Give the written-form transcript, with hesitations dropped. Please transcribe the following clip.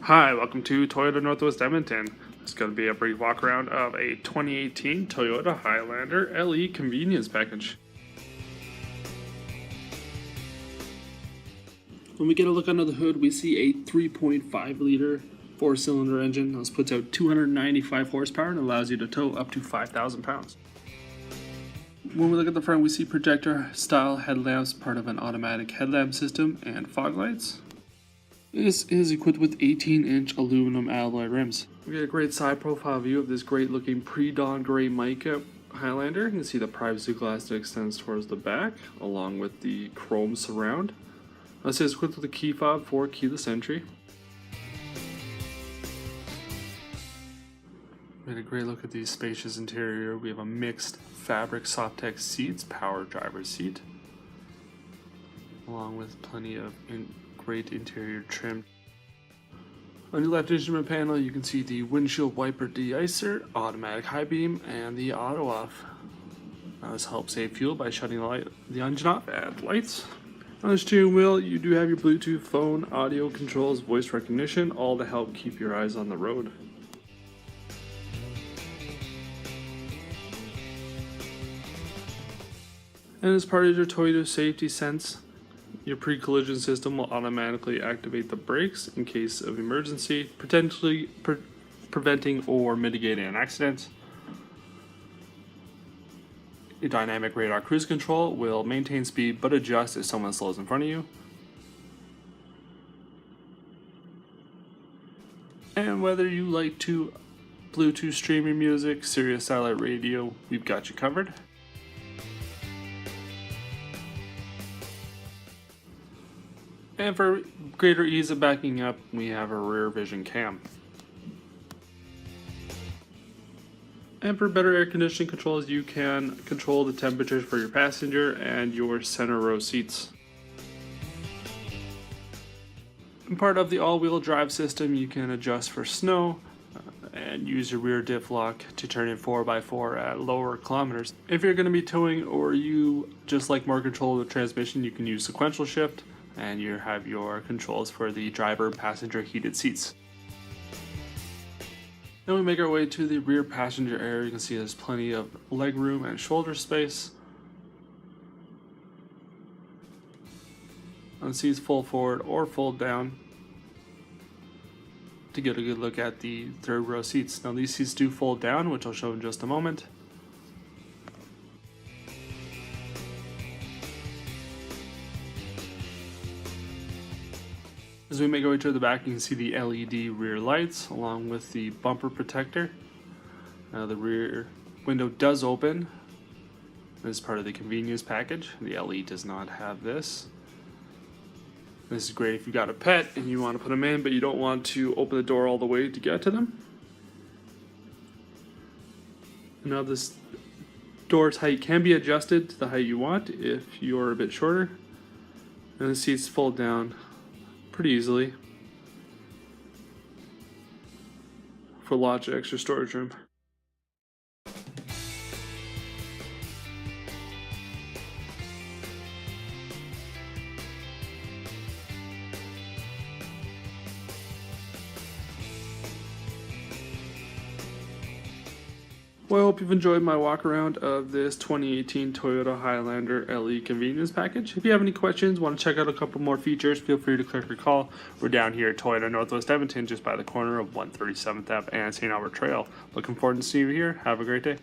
Hi, welcome to Toyota Northwest Edmonton. It's going to be a brief walk around of a 2018 Toyota Highlander LE convenience package. When we get a look under the hood, we see a 3.5 liter 4-cylinder engine. This puts out 295 horsepower and allows you to tow up to 5,000 pounds. When we look at the front, we see projector style headlamps, part of an automatic headlamp system, and fog lights. This is equipped with 18-inch aluminum alloy rims. We get a great side profile view of this great looking pre-dawn gray mica Highlander. You can see the privacy glass that extends towards the back, along with the chrome surround. This is equipped with a key fob for keyless entry. We had a great look at the spacious interior. We have a mixed fabric Softex seats, power driver's seat, along with plenty of great interior trim. On your left instrument panel, you can see the windshield wiper de-icer, automatic high beam, and the auto off. This helps save fuel by shutting the engine off at lights. On the steering wheel, you do have your Bluetooth phone, audio controls, voice recognition, all to help keep your eyes on the road. And as part of your Toyota Safety Sense, your pre-collision system will automatically activate the brakes in case of emergency, potentially preventing or mitigating an accident. Your dynamic radar cruise control will maintain speed but adjust if someone slows in front of you. And whether you like to Bluetooth stream your music, Sirius satellite radio, we've got you covered. And for greater ease of backing up, we have a rear vision cam. And for better air conditioning controls, you can control the temperatures for your passenger and your center row seats. And part of the all-wheel drive system, you can adjust for snow and use your rear diff lock to turn in 4x4 at lower kilometers. If you're going to be towing or you just like more control of the transmission, you can use sequential shift. And you have your controls for the driver and passenger heated seats. Then we make our way to the rear passenger area. You can see there's plenty of leg room and shoulder space. And the seats fold forward or fold down to get a good look at the third row seats. Now these seats do fold down, which I'll show in just a moment. As we make our way to the back, you can see the LED rear lights along with the bumper protector. The rear window does open. This is part of the convenience package. The LE does not have this. This is great if you got a pet and you want to put them in, but you don't want to open the door all the way to get to them. Now this door's height can be adjusted to the height you want if you're a bit shorter. And the seats fold down pretty easily for lots of extra storage room. Well, I hope you've enjoyed my walk around of this 2018 Toyota Highlander LE convenience package. If you have any questions, want to check out a couple more features, feel free to click or call. We're down here at Toyota Northwest Edmonton, just by the corner of 137th Ave and St. Albert Trail. Looking forward to seeing you here. Have a great day.